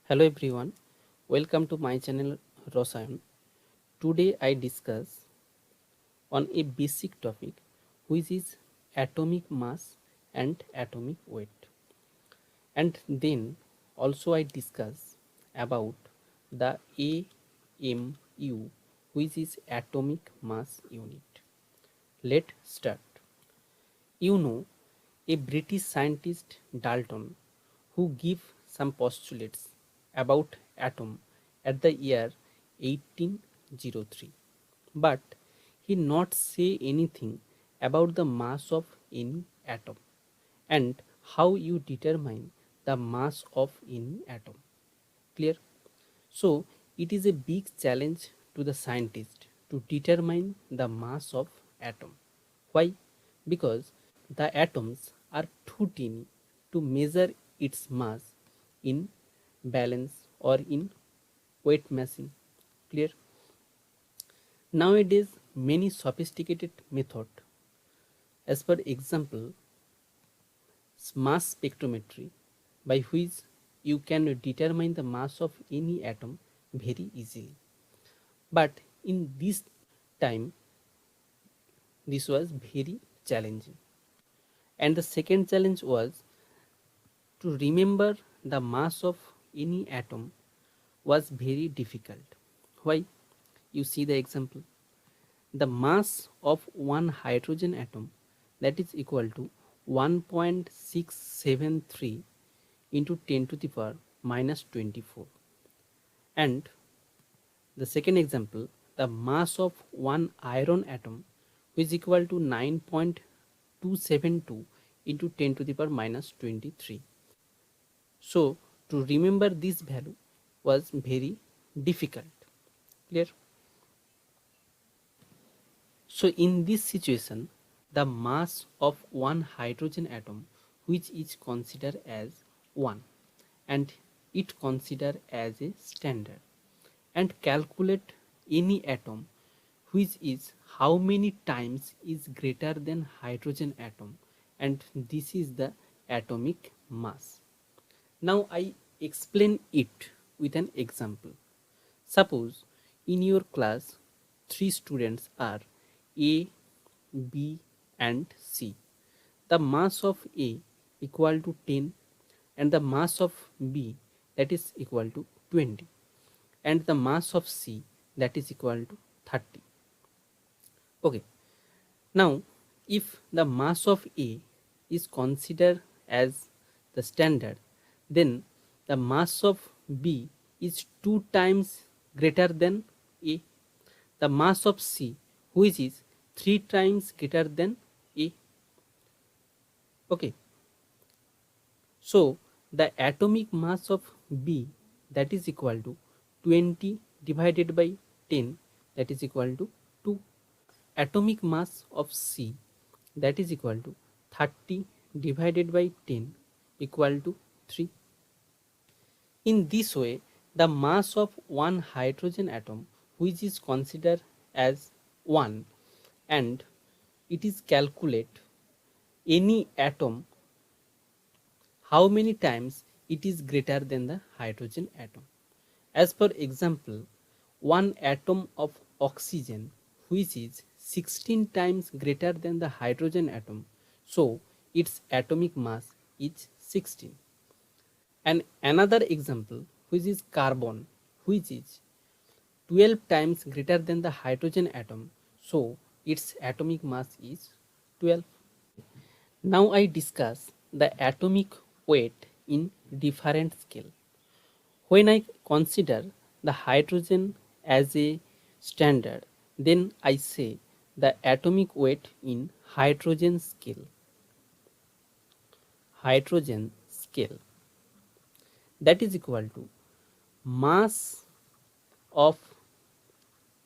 Hello everyone, welcome to my channel Rosayan. Today I discuss on a basic topic which is atomic mass and atomic weight. And then also I discuss about the AMU which is atomic mass unit. Let's start. You know, a British scientist Dalton who gave some postulates about atom at the year 1803, but he not say anything about the mass of any atom and how you determine the mass of any atom. Clear? So it is a big challenge to the scientist to determine the mass of atom. Why? Because the atoms are too tiny to measure its mass in balance or in weight machine. Clear? Nowadays many sophisticated method, as per example mass spectrometry, by which you can determine the mass of any atom very easily. But in this time this was very challenging. And the second challenge was to remember the mass of any atom was very difficult. Why? You see the example. The mass of one hydrogen atom, that is equal to 1.673 into 10 to the power minus 24. And the second example, the mass of one iron atom is equal to 9.272 into 10 to the power minus 23. So to remember this value was very difficult. Clear? So in this situation, the mass of one hydrogen atom which is considered as 1 and it considered as a standard, and calculate any atom which is how many times is greater than hydrogen atom, and this is the atomic mass. Now I explain it with an example. Suppose in your class three students are A, B and C. The mass of A equal to 10 and the mass of B, that is equal to 20, and the mass of C, that is equal to 30. Okay. Now if the mass of A is considered as the standard, then the mass of B is 2 times greater than A. The mass of C, which is 3 times greater than A. Okay. So the atomic mass of B, that is equal to 20 divided by 10, that is equal to 2. Atomic mass of C, that is equal to 30 divided by 10 equal to 3. In this way, the mass of one hydrogen atom which is considered as 1, and it is calculate any atom how many times it is greater than the hydrogen atom. As per example, one atom of oxygen which is 16 times greater than the hydrogen atom, so its atomic mass is 16. And another example which is carbon, which is 12 times greater than the hydrogen atom, so its atomic mass is 12. Now I discuss the atomic weight in different scale. When I consider the hydrogen as a standard, then I say the atomic weight in hydrogen scale. Hydrogen scale, that is equal to mass of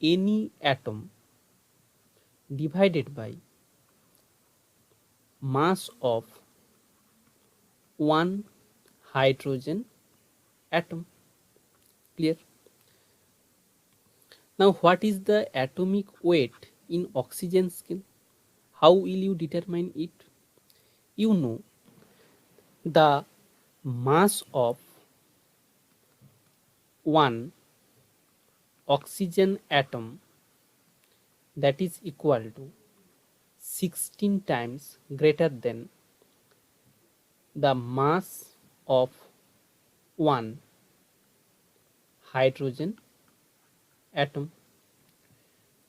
any atom divided by mass of one hydrogen atom. Clear? Now what is the atomic weight in oxygen scale? How will you determine it? You know, the mass of one oxygen atom that is equal to 16 times greater than the mass of one hydrogen atom.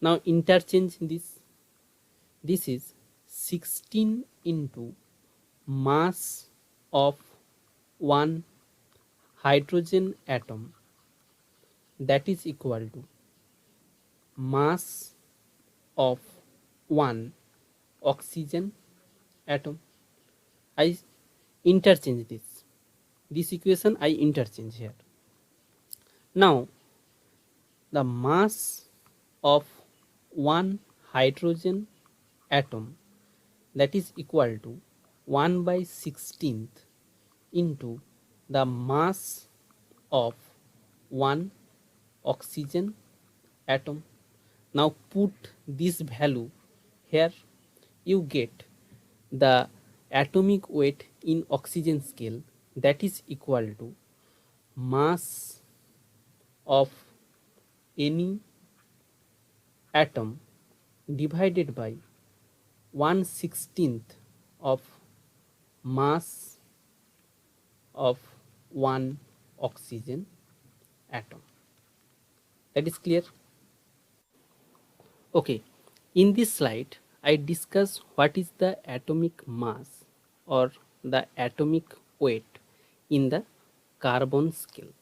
Now interchange this. This is 16 into mass of one hydrogen atom that is equal to mass of one oxygen atom. I interchange this. This equation I interchange here. Now the mass of one hydrogen atom that is equal to 1 by 16th into the mass of one oxygen atom. Now put this value here, you get the atomic weight in oxygen scale that is equal to mass of any atom divided by 1/16th of mass of one oxygen atom. That is clear? Okay, in this slide I discuss what is the atomic mass or the atomic weight in the carbon scale.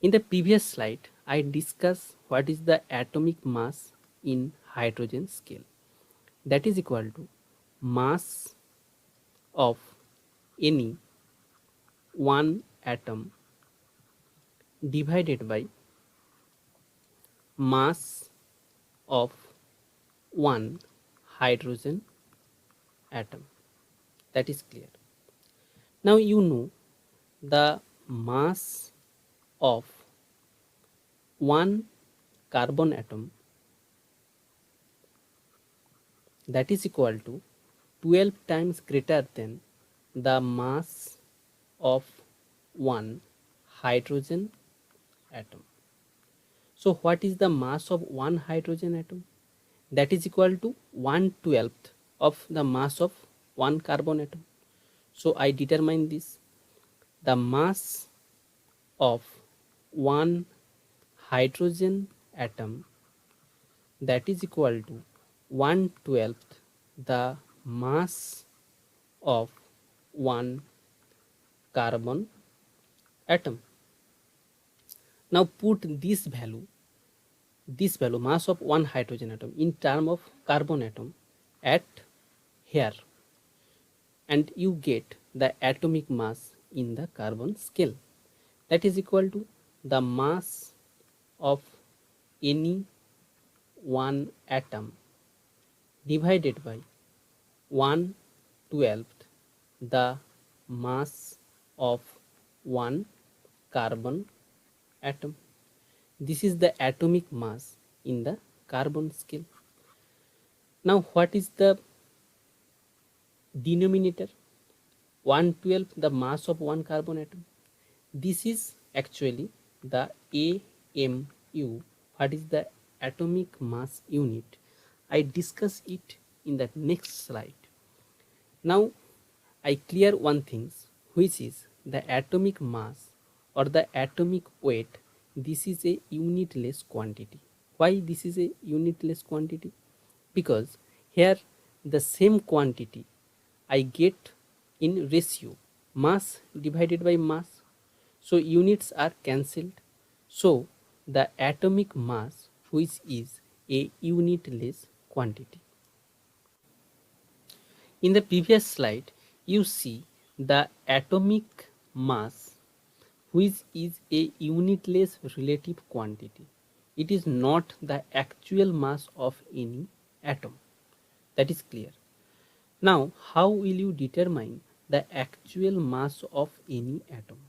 In the previous slide I discussed what is the atomic mass in hydrogen scale, that is equal to mass of any one atom divided by mass of one hydrogen atom. That is clear. Now you know the mass of one carbon atom that is equal to 12 times greater than the mass of one hydrogen atom. So what is the mass of one hydrogen atom? That is equal to 1/12th of the mass of one carbon atom. So I determine this. The mass of one hydrogen atom that is equal to 1/12th the mass of one carbon atom. Now put this value mass of one hydrogen atom in term of carbon atom at here, and you get the atomic mass in the carbon scale, that is equal to the mass of any one atom divided by 1/12th the mass of one carbon atom. This is the atomic mass in the carbon scale. Now what is the denominator? 1/12th the mass of one carbon atom. This is actually the AMU. What is the atomic mass unit? I discuss it in the next slide. Now I clear one thing, which is the atomic mass or the atomic weight. This is a unitless quantity. Why this is a unitless quantity? Because here the same quantity I get in ratio mass divided by mass. So units are cancelled. So the atomic mass, which is a unitless quantity. In the previous slide you see the atomic mass, which is a unitless relative quantity. It is not the actual mass of any atom. That is clear. Now how will you determine the actual mass of any atom?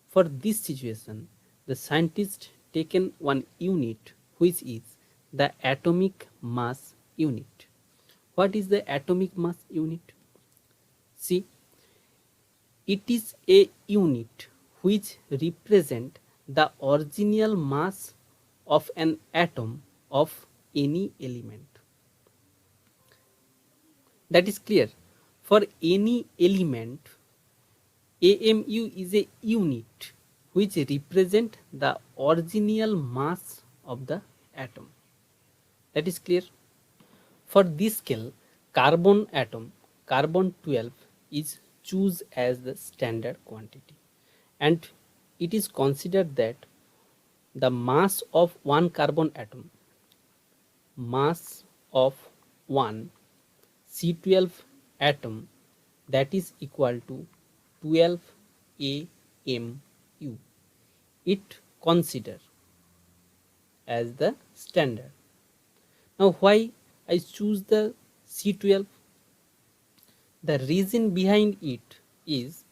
For this situation, the scientist taken one unit, which is the atomic mass unit. What is the atomic mass unit? See, It is a unit which represent the original mass of an atom of any element. That is clear. For any element, AMU is a unit which represent the original mass of the atom. That is clear. For this scale, carbon atom, carbon 12 is choose as the standard quantity, and it is considered that the mass of one carbon atom, mass of one C12 atom, that is equal to 12 AMU. It consider as the standard. Now why I choose the C12? The reason behind it is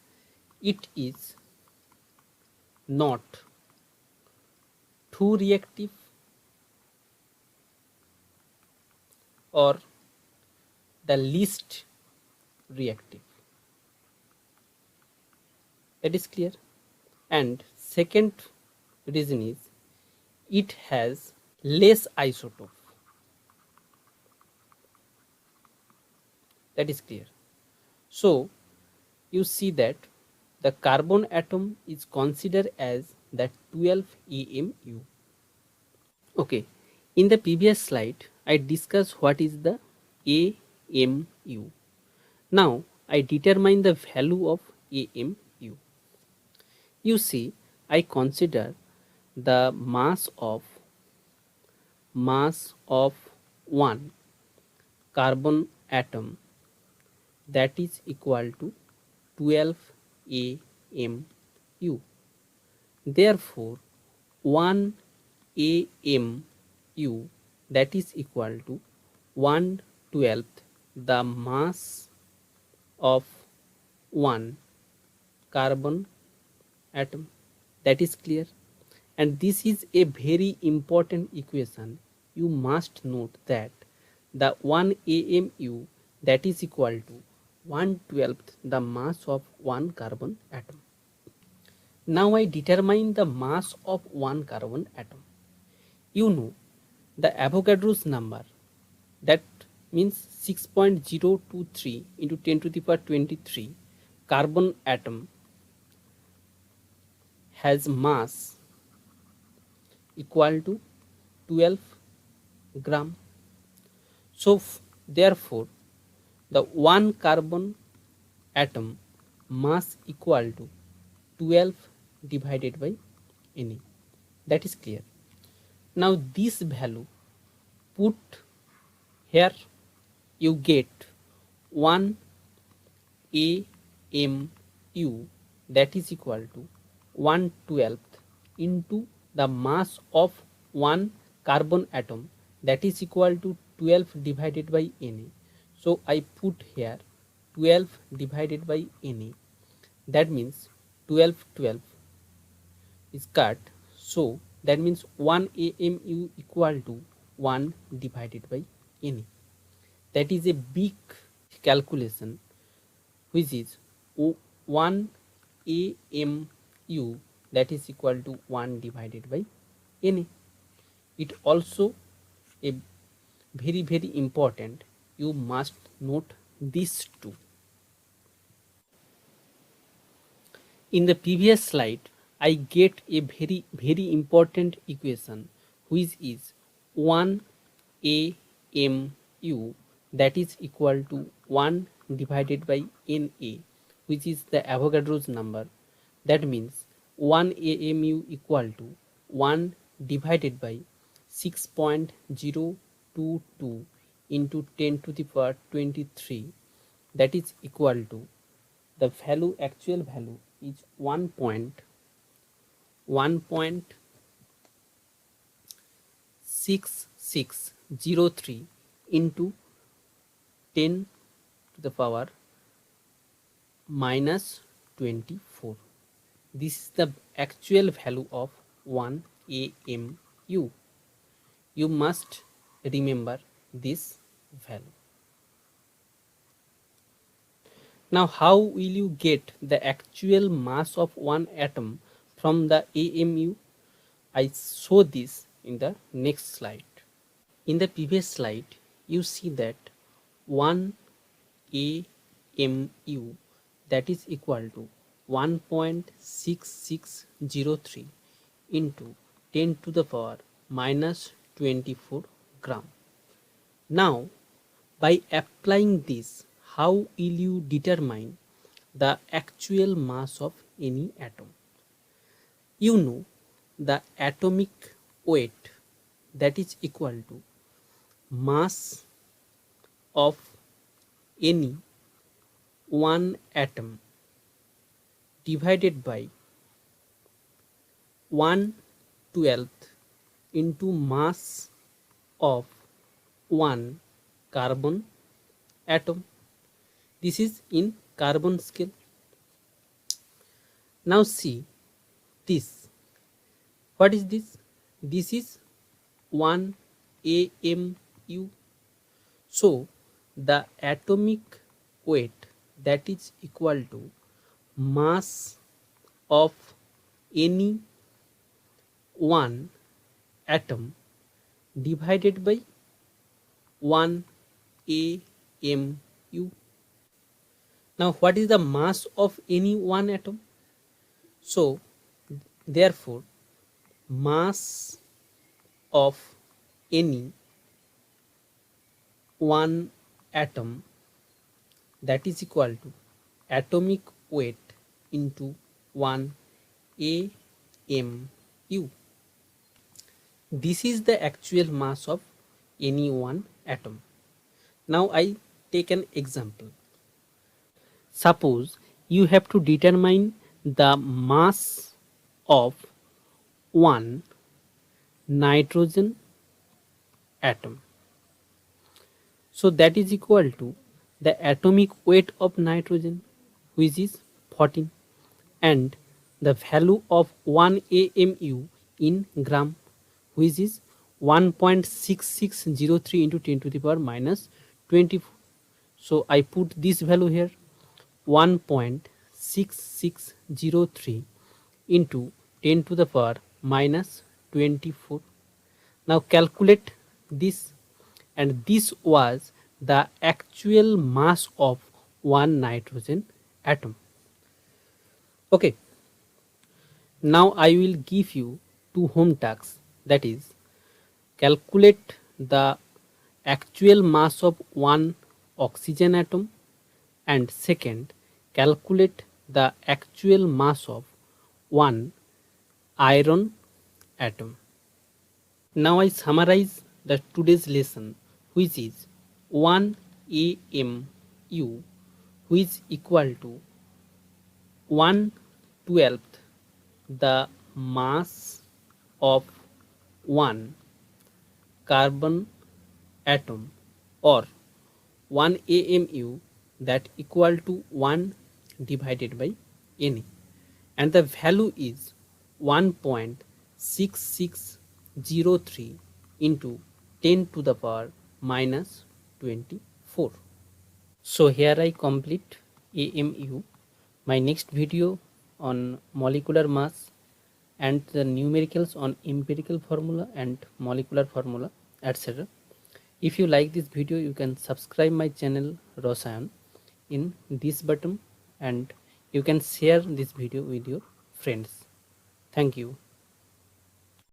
not too reactive or the least reactive. That is clear. And second reason is it has less isotope. That is clear. So you see that the carbon atom is considered as the 12 AMU. Okay, in the previous slide I discussed what is the AMU. Now I determine the value of AMU. You see, I consider the mass of one carbon atom, that is equal to 12 AMU. Therefore 1 AMU, that is equal to 1/12 the mass of one carbon atom. That is clear. And this is a very important equation. You must note that the 1 AMU, that is equal to 1/12 the mass of one carbon atom. Now I determine the mass of one carbon atom. You know the Avogadro's number, that means 6.023 into 10 to the power 23 carbon atom has mass equal to 12 gram. So therefore the one carbon atom mass equal to 12 divided by Na. That is clear. Now this value put here, you get 1 AMU, that is equal to 1/12 into the mass of one carbon atom, that is equal to 12 divided by Na. So I put here 12 divided by Na. That means 12 is cut. So that means 1 AMU equal to 1 divided by Na. That is a big calculation, which is 1 AMU, that is equal to 1 divided by Na. It also a very important. You must note this too. In the previous slide, I get a very important equation, which is 1 AMU, that is equal to 1 divided by Na, which is the Avogadro's number. That means 1 AMU equal to 1 divided by 6.022 into 10 to the power 23, that is equal to the value, actual value is 1.6603 into 10 to the power minus 24. This is the actual value of 1 AMU. You must remember this value. Now how will you get the actual mass of one atom from the AMU? I show this in the next slide. In the previous slide, you see that 1 AMU, that is equal to 1.6603 into 10 to the power minus 24 gram. Now, by applying this, how will you determine the actual mass of any atom? You know the atomic weight, that is equal to mass of any one atom divided by 1/12 into mass of one carbon atom. This is in carbon scale. Now see this. What is this? This is 1 AMU. So the atomic weight, that is equal to mass of any one atom divided by 1 AMU. Now what is the mass of any one atom? So therefore mass of any one atom, that is equal to atomic weight into 1 AMU. This is the actual mass of any one atom. Now I take an example. Suppose you have to determine the mass of one nitrogen atom. So that is equal to the atomic weight of nitrogen, which is 14, and the value of 1 AMU in gram, which is 1.6603 into 10 to the power minus 24. So I put this value here, 1.6603 into 10 to the power minus 24. Now calculate this, and this was the actual mass of one nitrogen atom. Okay, now I will give you two home tasks, that is calculate the actual mass of one oxygen atom, and second, calculate the actual mass of one iron atom. Now I summarize the today's lesson, which is 1 AMU, which is equal to 1/12 the mass of one carbon atom, or 1 AMU, that equal to 1 divided by N, and the value is 1.6603 into 10 to the power minus 24. So here I complete AMU. My next video on molecular mass and the numericals on empirical formula and molecular formula, etc. If you like this video, you can subscribe my channel Rosayan in this button, and you can share this video with your friends. Thank you.